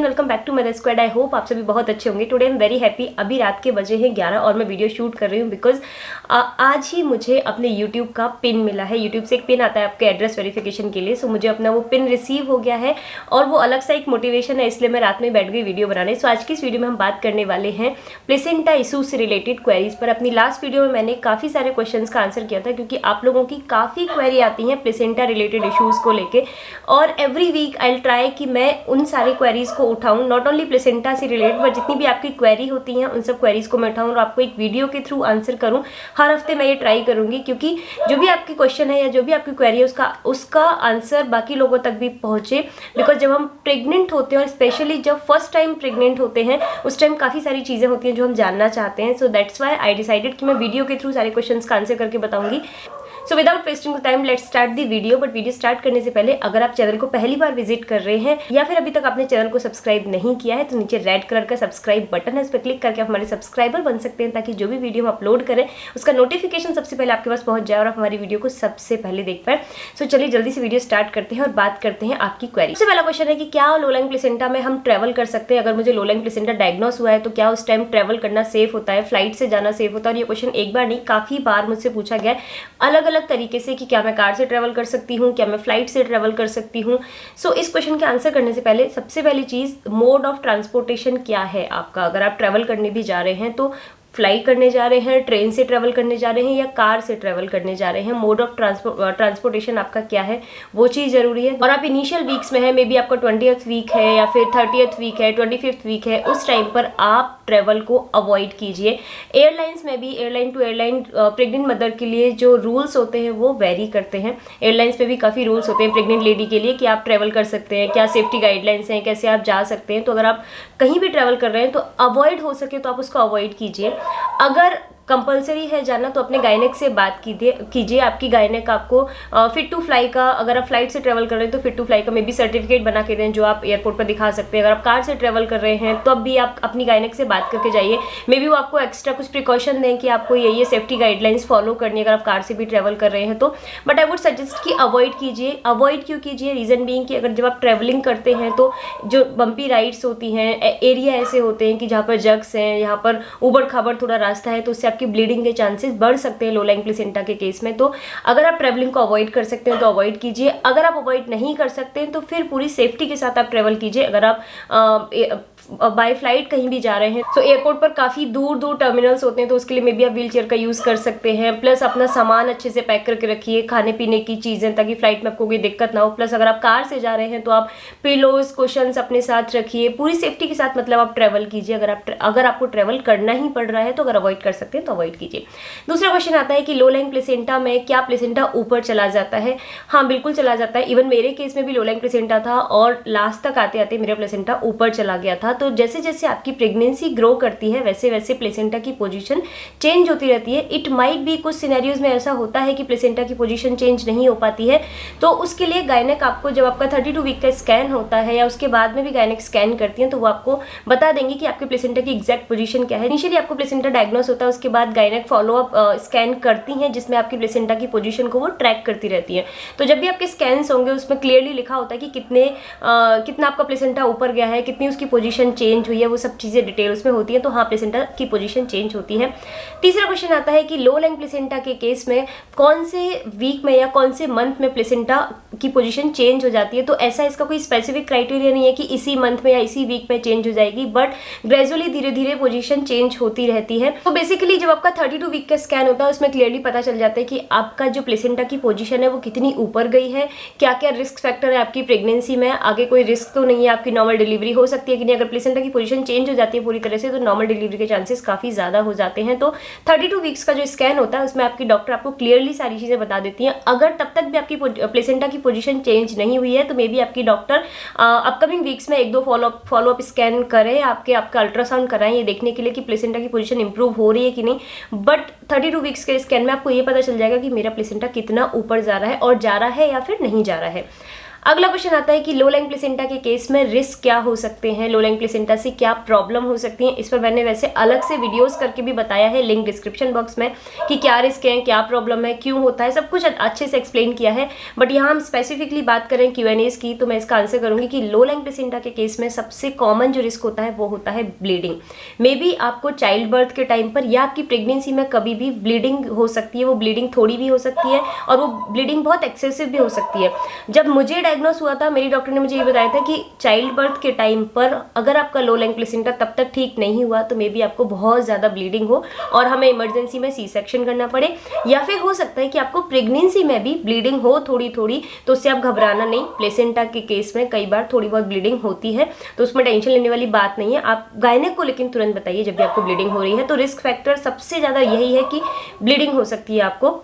And welcome back to mother squad. I hope आप सभी बहुत अच्छे होंगे। Today I am very happy. अभी रात के बजे हैं 11 और मैं वीडियो शूट कर रही हूँ बिकॉज आज ही मुझे अपने यूट्यूब का पिन मिला है। यूट्यूब से एक पिन आता है आपके एड्रेस वेरिफिकेशन के लिए। सो मुझे अपना वो पिन रिसीव हो गया है और वो अलग सा एक मोटिवेशन है, इसलिए मैं रात में बैठ गई वीडियो बनाने। सो आज की इस वीडियो में हम बात करने वाले हैं प्लेसेंटा इशूज से रिलेटेड क्वेरीज पर। अपनी लास्ट वीडियो में मैंने काफ़ी सारे क्वेश्चंस का आंसर किया था क्योंकि आप लोगों की काफ़ी क्वेरी आती हैं प्लेसेंटा रिलेटेड इशूज़ को लेके, और एवरी वीक आई ट्राई कि मैं उन सारी क्वेरीज को उठाऊं, नॉट ओनली प्लेसेंटा से रिलेटेड बट जितनी भी आपकी क्वेरी होती हैं उन सब क्वेरीज को मैं उठाऊं और आपको एक वीडियो के थ्रू आंसर करूं। हर हफ्ते मैं ये ट्राई करूंगी क्योंकि जो भी आपकी क्वेश्चन है या जो भी आपकी क्वेरी है उसका आंसर बाकी लोगों तक भी पहुंचे। बिकॉज जब हम प्रेग्नेंट होते हैं और स्पेशली जब फर्स्ट टाइम प्रेग्नेंट होते हैं उस टाइम काफ़ी सारी चीज़ें होती हैं जो हम जानना चाहते हैं। So that's why I decided कि मैं वीडियो के थ्रू सारे क्वेश्चन का आंसर करके बताऊंगी। So without wasting time let's start the video. But video start करने से पहले अगर आप चैनल को पहली बार विजिट कर रहे हैं या फिर अभी तक आपने चैनल को सब्सक्राइब नहीं किया है तो नीचे रेड कलर का सब्सक्राइब बटन है, उस पर क्लिक करके आप हमारे सब्सक्राइबर बन सकते हैं ताकि जो भी वीडियो हम अपलोड करें उसका नोटिफिकेशन सबसे पहले आपके पास पहुंच जाए और आप हमारी वीडियो को सबसे पहले देख पाए। सो चलिए जल्दी से वीडियो स्टार्ट करते हैं और बात करते हैं आपकी क्वेरी। सबसे पहला क्वेश्चन है कि क्या लो लाइंग प्लेसेंटा में हम ट्रैवल कर सकते हैं? अगर मुझे लो लाइंग प्लेसेंटा डायग्नोस हुआ है तो क्या उस टाइम ट्रैवल करना सेफ होता है, फ्लाइट से जाना सेफ होता है? और ये क्वेश्चन एक बार नहीं काफ़ी बार मुझसे पूछा गया है अलग अलग तरीके से कि क्या मैं कार से ट्रैवल कर सकती हूँ, क्या मैं फ्लाइट से ट्रैवल कर सकती हूँ। सो इस क्वेश्चन के आंसर करने से पहले सबसे पहली चीज़, मोड ऑफ ट्रांसपोर्टेशन क्या है आपका। अगर आप ट्रैवल करने भी जा रहे हैं तो फ्लाई करने जा रहे हैं, ट्रेन से ट्रैवल करने जा रहे हैं या कार से ट्रैवल करने जा रहे हैं, मोड ऑफ ट्रांसपोर्टेशन आपका क्या है वो चीज़ जरूरी है। और आप इनिशियल वीक्स में है, मे बी आपका 20th वीक है या फिर 30th वीक है, 25th वीक है, उस टाइम पर आप ट्रैवल को अवॉइड कीजिए। एयरलाइंस में भी airline to airline pregnant mother के लिए जो रूल्स होते हैं वो वेरी करते हैं। एयरलाइंस में भी काफ़ी रूल्स होते हैं प्रेग्नेंट लेडी के लिए कि आप ट्रैवल कर सकते हैं, क्या सेफ्टी गाइडलाइंस हैं, कैसे आप जा सकते हैं। तो अगर आप कहीं भी ट्रैवल कर रहे हैं तो अवॉइड हो सके तो आप उसको अवॉइड कीजिए। अगर कंपलसरी है जाना तो अपने गायनेक से बात कीजिए। आपकी गायनेक आपको फिट टू फ्लाई का, अगर आप फ्लाइट से ट्रैवल कर रहे हैं तो फिट टू फ्लाई का मे बी सर्टिफिकेट बना के दें जो आप एयरपोर्ट पर दिखा सकते हैं। अगर आप कार से ट्रैवल कर रहे हैं तो अब भी आप अपनी गायनेक से बात करके जाइए, मे बी वो आपको एक्स्ट्रा कुछ प्रिकॉशन दें कि आपको ये सेफ्टी गाइडलाइंस फॉलो करनी है अगर आप कार से भी ट्रैवल कर रहे हैं तो। बट आई वुड सजेस्ट कि अवॉइड कीजिए। अवॉइड क्यों कीजिए? रीज़न बीइंग कि अगर जब आप ट्रैवलिंग करते हैं तो जो बम्पी राइड्स होती हैं, एरिया ऐसे होते हैं कि जहाँ पर जग्स हैं, यहाँ पर उबड़ खाबड़ थोड़ा रास्ता है तो उससे आपकी ब्लीडिंग के चांसेस बढ़ सकते हैं लो लाइंग प्लेसेंटा के केस में। तो अगर आप ट्रैवलिंग को अवॉइड कर सकते हैं तो अवॉइड कीजिए। अगर आप अवॉइड नहीं कर सकते हैं तो फिर पूरी सेफ्टी के साथ आप ट्रैवल कीजिए। अगर आप बाय फ्लाइट कहीं भी जा रहे हैं तो एयरपोर्ट पर काफ़ी दूर दूर टर्मिनल्स होते हैं तो उसके लिए मे बी आप व्हील चेयर का यूज़ कर सकते हैं। प्लस अपना सामान अच्छे से पैक करके रखिए, खाने पीने की चीज़ें, ताकि फ्लाइट में आपको कोई दिक्कत ना हो। प्लस अगर आप कार से जा रहे हैं तो आप पिलोज कुशन्स अपने साथ रखिए। पूरी सेफ्टी के साथ मतलब आप ट्रैवल कीजिए। अगर आपको ट्रैवल करना ही पड़ रहा है तो अगर अवॉइड कर सकते हैं तो अवॉइड कीजिए। दूसरा क्वेश्चन आता है कि लो लाइंग प्लेसेंटा में क्या प्लेसेंटा ऊपर चला जाता है? हाँ, बिल्कुल चला जाता है। इवन मेरे केस में भी लो लाइंग प्लेसेंटा था और लास्ट तक आते आते मेरा प्लेसेंटा ऊपर चला गया था। तो जैसे जैसे आपकी प्रेगनेंसी ग्रो करती है वैसे वैसे प्लेसेंटा की पोजीशन चेंज होती रहती है। इट माइट भी कुछ सिनेरियोज में ऐसा होता है कि प्लेसेंटा की पोजीशन चेंज नहीं हो पाती है, तो उसके लिए गायनेक आपको जब आपका 32 वीक का स्कैन होता है या उसके बाद में भी गायनेक स्कैन करती है तो वो आपको बता देंगे कि आपके प्लेसेंटा की एग्जैक्ट पोजीशन क्या है। इनिशियली आपको प्लेसेंटा डायग्नोस होता है, उसके बाद गायनेक फॉलोअप स्कैन करती हैं जिसमें आपकी प्लेसेंटा की पोजीशन को वो ट्रैक करती रहती है। तो जब भी आपके स्कैन्स होंगे उसमें क्लियरली लिखा होता है कि कितना आपका प्लेसेंटा ऊपर गया है, कितनी उसकी पोजीशन चेंज हुई है, वो सब चीज़ें डिटेल उसमें होती है। तो हाँ, प्लेसेंटा की पोजीशन चेंज होती है। तीसरा क्वेश्चन आता है कि लो लाइंग प्लेसेंटा के केस में कौन से वीक में या कौन से मंथ में प्लेसेंटा की पोजीशन चेंज हो जाती है? तो ऐसा इसका कोई स्पेसिफिक क्राइटेरिया नहीं है कि इसी मंथ में या इसी वीक में चेंज हो जाएगी, बट ग्रेजुअली धीरे धीरे पोजीशन चेंज होती रहती है। तो बेसिकली जब आपका 32 वीक का स्कैन होता है उसमें क्लियरली पता चल जाता है कि आपका जो प्लेसेंटा की पोजीशन है वो कितनी ऊपर गई है, क्या क्या रिस्क फैक्टर है आपकी प्रेगनेंसी में, आगे कोई रिस्क तो नहीं है, आपकी नॉर्मल डिलीवरी हो सकती है कि नहीं। अगर प्लेसेंटा की पोजीशन चेंज हो जाती है पूरी तरह से तो नॉर्मल डिलीवरी के चांसेस काफ़ी ज़्यादा हो जाते हैं। तो 32 वीक्स का जो स्कैन होता है उसमें आपकी डॉक्टर आपको क्लियरली सारी चीज़ें बता देती हैं। अगर तब तक भी आपकी प्लेसेंटा की पोजीशन चेंज नहीं हुई है तो मे बी आपकी डॉक्टर अपकमिंग वीक्स में 1-2 फॉलोअप स्कैन करें, आपका अल्ट्रासाउंड कराएं ये देखने के लिए कि प्लेसेंटा की पोजीशन इंप्रूव हो रही है कि नहीं। बट 32 वीक्स के स्कैन में आपको ये पता चल जाएगा कि मेरा प्लेसेंटा कितना ऊपर जा रहा है और जा रहा है या फिर नहीं जा रहा है। अगला क्वेश्चन आता है कि लो लाइंग प्लेसेंटा के केस में रिस्क क्या हो सकते हैं, लो लाइंग प्लेसेंटा से क्या प्रॉब्लम हो सकती है। इस पर मैंने वैसे अलग से वीडियोस करके भी बताया है, लिंक डिस्क्रिप्शन बॉक्स में, कि क्या रिस्क है, क्या प्रॉब्लम है, क्यों होता है, सब कुछ अच्छे से एक्सप्लेन किया है। बट यहाँ हम स्पेसिफिकली बात करें Q&As की, तो मैं इसका आंसर करूंगी कि लो लाइंग प्लेसेंटा के केस में सबसे कॉमन जो रिस्क होता है वो होता है ब्लीडिंग। मे बी आपको चाइल्ड बर्थ के टाइम पर या आपकी प्रेगनेंसी में कभी भी ब्लीडिंग हो सकती है। वो ब्लीडिंग थोड़ी भी हो सकती है और वो ब्लीडिंग बहुत एक्सेसिव भी हो सकती है। जब मुझे डायग्नोस हुआ था, मेरी डॉक्टर ने मुझे ये बताया था कि चाइल्ड बर्थ के टाइम पर अगर आपका लो लाइंग प्लेसेंटा तब तक ठीक नहीं हुआ तो मे बी आपको बहुत ज़्यादा ब्लीडिंग हो और हमें इमरजेंसी में सी सेक्शन करना पड़े, या फिर हो सकता है कि आपको प्रेगनेंसी में भी ब्लीडिंग हो थोड़ी थोड़ी, तो उससे आप घबराना नहीं। प्लेसेंटा के केस में कई बार थोड़ी बहुत ब्लीडिंग होती है, तो उसमें टेंशन लेने वाली बात नहीं है। आप गायनेक को लेकिन तुरंत बताइए जब भी आपको ब्लीडिंग हो रही है। तो रिस्क फैक्टर सबसे ज़्यादा यही है कि ब्लीडिंग हो सकती है आपको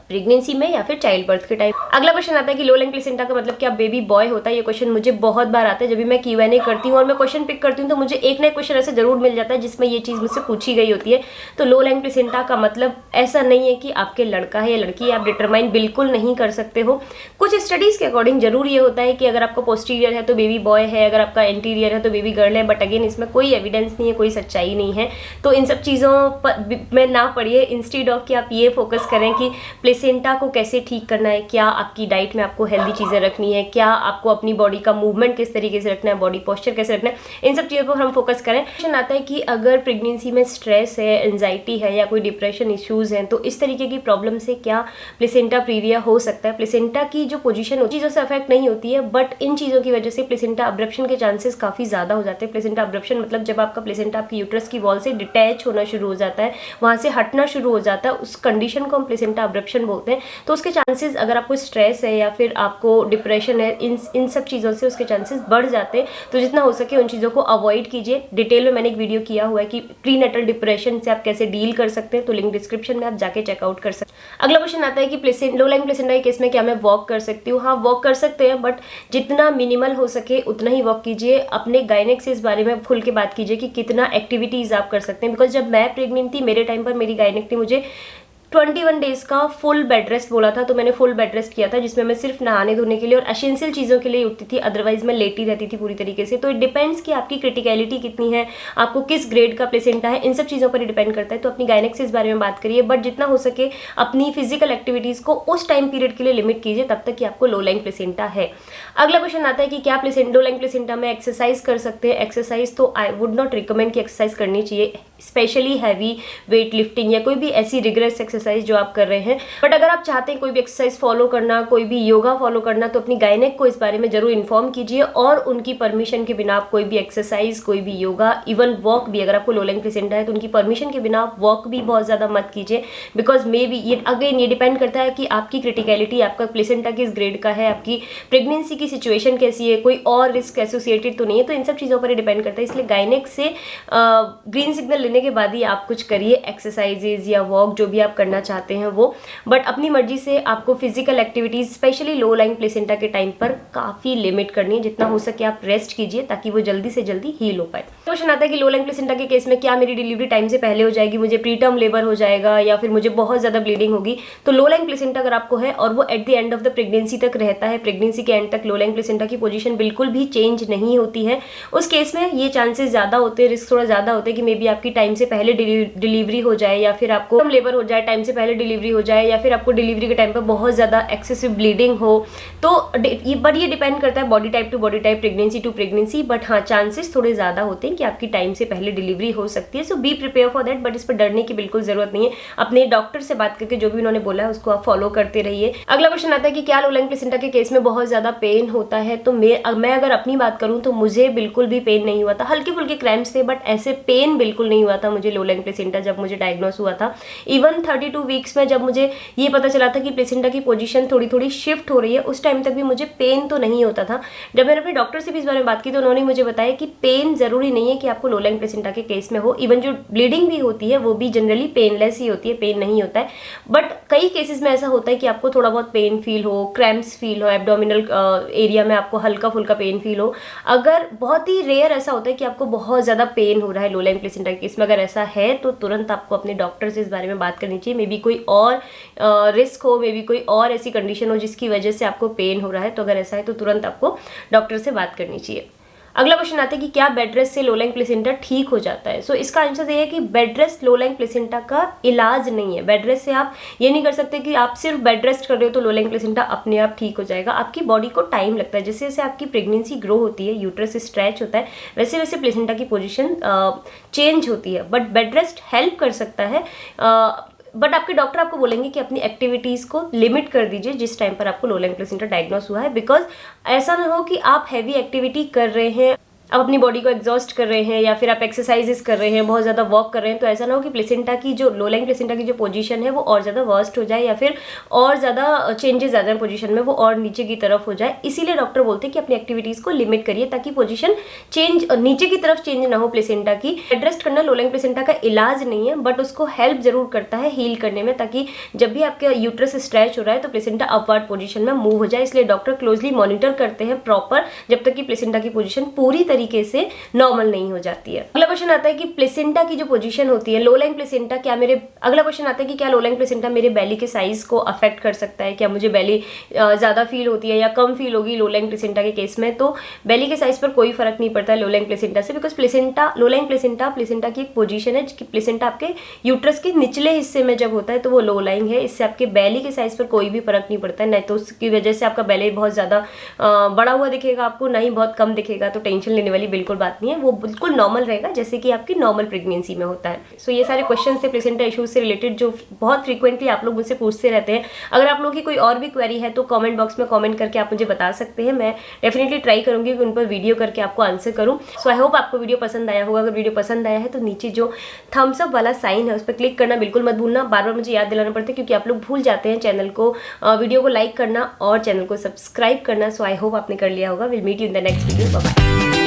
प्रेगनेंसी में या फिर चाइल्ड बर्थ के टाइम। अगला क्वेश्चन आता है कि लो लाइंग प्लेसेंटा का मतलब क्या बेबी बॉय होता है। ये क्वेश्चन मुझे बहुत बार आता है जब भी मैं Q&A करती हूँ और मैं क्वेश्चन पिक करती हूँ, तो मुझे एक ना एक क्वेश्चन ऐसे जरूर मिल जाता है जिसमें ये चीज़ मुझसे पूछी गई होती है। तो लो लाइंग प्लेसेंटा का मतलब ऐसा नहीं है कि आपके लड़का है या लड़की है, आप डिटरमाइन बिल्कुल नहीं कर सकते हो। कुछ स्टडीज़ के अकॉर्डिंग जरूर ये होता है कि अगर आपका पोस्टीरियर है तो बेबी बॉय है, अगर आपका इंटीरियर है तो बेबी गर्ल है, बट अगेन इसमें कोई एविडेंस नहीं है, कोई सच्चाई नहीं है। तो इन सब चीज़ों पर में ना पढ़िए, इंस्टेड ऑफ कि आप ये फोकस करें कि प्लेसेंटा को कैसे ठीक करना है, क्या आपकी डाइट में आपको हेल्दी चीज़ें रखनी है, क्या आपको अपनी बॉडी का मूवमेंट किस तरीके से रखना है, बॉडी पोस्चर कैसे रखना है, इन सब चीज़ों पर हम फोकस करें। क्वेश्चन आता है कि अगर प्रेगनेंसी में स्ट्रेस है, एंजाइटी है या कोई डिप्रेशन इश्यूज़ हैं, तो इस तरीके की प्रॉब्लम से क्या प्लेसेंटा प्रीविया हो सकता है। प्लेसेंटा की जो पोजीशन चीज़ों से अफेक्ट नहीं होती है, बट इन चीज़ों की वजह से प्लेसेंटा अब्रप्शन के चांसेस काफ़ी ज़्यादा हो जाते हैं। प्लेसेंटा अब्रप्शन मतलब जब आपका प्लेसेंटा आपकी यूट्रस की वॉल से डिटैच होना शुरू हो जाता है, वहाँ से हटना शुरू हो जाता है, उस कंडीशन को हम प्लेसेंटा अब्रप्शन बोलते हैं। तो उसके चांसेस, अगर आपको स्ट्रेस है या फिर आपको डिप्रेशन है, इन सब चीज़ों से उसके चांसेस बढ़ जाते हैं। तो जितना हो सके उन चीज़ों को अवॉइड कीजिए। डिटेल में मैंने एक वीडियो किया हुआ है कि प्रीनेटल डिप्रेशन से आप कैसे डील कर सकते हैं, तो लिंक डिस्क्रिप्शन में आप जाके चेकआउट कर सकते हैं। अगला क्वेश्चन आता है कि लो लाइंग प्लेसेंटा के केस में क्या मैं वॉक कर सकती हूँ। हाँ, वॉक कर सकते हैं, बट जितना मिनिमल हो सके उतना ही वॉक कीजिए। अपने गायनेक से इस बारे में खुल के बात कीजिए कि कितना एक्टिविटीज़ आप कर सकते हैं। बिकॉज जब मैं प्रेग्नेंट थी, मेरे टाइम पर मेरी गायनेक ने मुझे 21 डेज का फुल बेड रेस्ट बोला था, तो मैंने फुल बेड रेस्ट किया था, जिसमें मैं सिर्फ नहाने धोने के लिए और एसेंशियल चीज़ों के लिए उठती थी, अदरवाइज मैं लेटी रहती थी पूरी तरीके से। तो इट डिपेंड्स कि आपकी क्रिटिकलिटी कितनी है, आपको किस ग्रेड का प्लेसेंटा है, इन सब चीज़ों पर ही डिपेंड करता है। तो अपनी गायनेक से इस बारे में बात करिए, बट जितना हो सके अपनी फिजिकल एक्टिविटीज़ को उस टाइम पीरियड के लिए लिमिट कीजिए, तब तक कि आपको लो लाइंग प्लेसेंटा है। अगला क्वेश्चन आता है कि क्या लो लाइंग प्लेसेंटा में एक्सरसाइज कर सकते हैं। एक्सरसाइज तो आई वुड नॉट रिकमेंड कि एक्सरसाइज करनी चाहिए, स्पेशली हैवी वेट लिफ्टिंग या कोई भी ऐसी रिग्रेस एक्सरसाइज जो आप कर रहे हैं। बट अगर आप चाहते हैं कोई भी एक्सरसाइज फॉलो करना, कोई भी योगा फॉलो करना, तो अपनी गायनेक को इस बारे में जरूर इन्फॉर्म कीजिए और उनकी परमिशन के बिना आप कोई भी एक्सरसाइज, कोई भी योगा, इवन वॉक भी, अगर आपको लो लाइंग प्लेसेंटा है तो उनकी परमिशन के बिना आप वॉक भी बहुत ज़्यादा मत कीजिए। बिकॉज मे बी ये अगेन ये डिपेंड करता है कि आपकी क्रिटिकलिटी, आपका प्लेसेंटा किस ग्रेड का है, आपकी प्रेगनेंसी की सिचुएशन कैसी है, कोई और रिस्क एसोसिएटेड तो नहीं है। तो इन सब चीज़ों पर डिपेंड करता है। इसलिए गायनेक से ग्रीन सिग्नल लेने के बाद ही आप कुछ करिए, एक्सरसाइजेज या वॉक जो भी आप करना चाहते हैं वो। बट अपनी मर्जी से आपको physical activities specially low lying placenta के टाइम पर काफ़ी लिमिट करनी है। जितना हो सके आप रेस्ट कीजिए ताकि वो जल्दी से जल्दी हील हो पाए। क्वेश्चन आता है कि लो लाइंग प्लेसेंटा के केस में क्या मेरी डिलीवरी टाइम से पहले हो जाएगी, मुझे प्री टर्म लेबर हो जाएगा या फिर मुझे बहुत ज़्यादा ब्लीडिंग होगी। तो लो लाइंग प्लेसेंटा अगर आपको है और वो at the end of the pregnancy तक रहता है, प्रेगनेंसी के एंड तक लो लाइंग प्लेसेंटा की पोजीशन बिल्कुल भी चेंज नहीं होती है, उस केस में ये चांसेस ज़्यादा होते हैं, रिस्क थोड़ा ज़्यादा होते हैं कि मे बी आपकी टाइम से पहले डिलीवरी हो जाए या फिर आपको लेबर हो जाए, टाइम से पहले डिलीवरी हो जाए, या फिर आपको डिलीवरी के टाइम पर बहुत ज़्यादा एक्सेसिव ब्लीडिंग हो। तो बट ये डिपेंड करता है body type to body type, pregnancy to pregnancy. But हाँ, चांसेस थोड़े ज़्यादा होते हैं कि आपकी टाइम से पहले डिलीवरी हो सकती है। So be prepare for that, but इस पर डरने की बिल्कुल ज़रूरत नहीं है। अपने डॉक्टर से बात करके जो भी उन्होंने बोला है उसको आप फॉलो करते रहिए। अगला क्वेश्चन आता है कि क्या लो लाइंग प्लेसेंटा के केस में बहुत ज़्यादा पेन होता है। तो मैं अगर अपनी बात करूँ तो मुझे बिल्कुल भी पेन नहीं हुआ था। हल्के फुल्के क्रैम्प्स थे, बट ऐसे पेन बिल्कुल नहीं हुआ था मुझे लो लाइंग प्लेसेंटा जब मुझे डायग्नोस हुआ था। इवन 32 वीक्स में जब मुझे ये पता चला था कि प्लेसेंटा की पोजीशन थोड़ी थोड़ी शिफ्ट हो रही है, उस टाइम तक भी मुझे पेन तो नहीं होता था। जब मैंने अपने डॉक्टर से भी इस बारे में बात की तो उन्होंने मुझे बताया कि पेन जरूरी नहीं है कि आपको लो लाइंग प्लेसेंटा के केस में हो। इवन जो ब्लीडिंग भी होती है वो भी जनरली पेनलेस ही होती है, पेन नहीं होता है। बट कई केसेस में ऐसा होता है कि आपको थोड़ा बहुत पेन फील हो, क्रैम्प्स फील हो, एब्डोमिनल एरिया में आपको हल्का फुल्का पेन फील हो। अगर बहुत ही रेयर ऐसा होता है कि आपको बहुत ज़्यादा पेन हो रहा है लो लाइंग प्लेसेंटा के केस में, अगर ऐसा है तो तुरंत आपको अपने डॉक्टर से इस बारे में बात करनी चाहिए। लीजिए। मे बी कोई और रिस्क हो, मे बी कोई और ऐसी कंडीशन हो जिसकी वजह से आपको पेन हो रहा है। तो अगर ऐसा है तो तुरंत आपको डॉक्टर से बात करनी चाहिए। अगला क्वेश्चन आता है कि क्या बेड रेस्ट से लो लाइंग प्लेसेंटा ठीक हो जाता है। सो इसका आंसर ये है कि bed rest low lying placenta का इलाज नहीं है। बेड रेस्ट से आप ये नहीं कर सकते कि आप सिर्फ बेड रेस्ट कर रहे हो तो लो लाइंग प्लेसेंटा अपने आप ठीक हो जाएगा। आपकी बॉडी को टाइम लगता है। जैसे जैसे आपकी प्रेगनेंसी ग्रो होती है, यूट्रस स्ट्रेच होता है, वैसे वैसे प्लेसेंटा की पोजिशन चेंज होती है। बट बेड रेस्ट हेल्प कर सकता है। बट आपके डॉक्टर आपको बोलेंगे कि अपनी एक्टिविटीज़ को लिमिट कर दीजिए जिस टाइम पर आपको लो लाइंग प्लेसेंटा डायग्नोस हुआ है। बिकॉज ऐसा ना हो कि आप हैवी एक्टिविटी कर रहे हैं, आप अपनी बॉडी को एग्जॉस्ट कर रहे हैं, या फिर आप एक्सरसाइजेस कर रहे हैं, बहुत ज़्यादा वॉक कर रहे हैं, तो ऐसा ना हो कि प्लेसेंटा की जो लो लाइंग प्लेसेंटा की जो पोजीशन है वो और ज़्यादा वर्स्ट हो जाए, या फिर और ज़्यादा चेंजेस आ जाए पोजीशन में, वो और नीचे की तरफ हो जाए। इसीलिए डॉक्टर बोलते हैं कि अपनी एक्टिविटीज़ को लिमिट करिए ताकि पोजीशन चेंज नीचे की तरफ चेंज ना हो प्लेसेंटा की। बेड रेस्ट करना लो लाइंग प्लेसेंटा का इलाज नहीं है, बट उसको हेल्प जरूर करता है हील करने में, ताकि जब भी आपका यूट्रस स्ट्रेच हो रहा है तो प्लेसेंटा अपवर्ड पोजीशन में मूव हो जाए। इसलिए डॉक्टर क्लोजली मॉनिटर करते हैं प्रॉपर, जब तक कि प्लेसेंटा की पोजीशन पूरी तरीके से नॉर्मल नहीं हो जाती है। अगला क्वेश्चन आता है कि प्लेसेंटा की जो पोजीशन होती है लो लाइंग प्लेसेंटा, क्या मेरे अगला क्वेश्चन आता है कि क्या लो लाइंग प्लेसेंटा मेरे बेली के साइज को अफेक्ट कर सकता है। क्या मुझे बेली ज्यादा फील होती है या कम फील होगी लो लाइंग प्लेसेंटा के केस में। तो बेली के साइज पर कोई फर्क नहीं पड़ता है लो लाइंग प्लेसेंटा से। Because placenta low lying placenta की एक पोजीशन है कि प्लेसेंटा आपके यूट्रस के निचले हिस्से में जब होता है तो वो लो लाइंग है। इससे आपके बेली के साइज पर कोई भी फर्क नहीं पड़ता है। नहीं तो उसकी वजह से आपका बेली बहुत ज्यादा बड़ा हुआ दिखेगा आपको, ना ही बहुत कम दिखेगा। तो टेंशन लेने वाली बिल्कुल बात नहीं है, वो बिल्कुल नॉर्मल रहेगा जैसे कि आपकी नॉर्मल प्रेगनेंसी में होता है। सो ये सारे क्वेश्चन से प्लेसेंटा इश्यूज से रिलेटेड जो बहुत फ्रीक्वेंटली आप लोग मुझसे पूछते रहते हैं। अगर आप लोगों की कोई और भी क्वेरी है तो कमेंट बॉक्स में कमेंट करके आप मुझे बता सकते हैं। मैं डेफिनेटली ट्राई करूंगी कि उन पर वीडियो करके आपको आंसर करूं। सो आई होप आपको वीडियो पसंद आया होगा। अगर वीडियो पसंद आया है तो नीचे जो थम्स अप वाला साइन है उस पर क्लिक करना बिल्कुल मत भूलना। बार बार मुझे याद दिलाना पड़ता है क्योंकि आप लोग भूल जाते हैं चैनल को, वीडियो को लाइक करना और चैनल को सब्सक्राइब करना। सो आई होप आपने कर लिया होगा। Will meet you in the next video. Bye bye.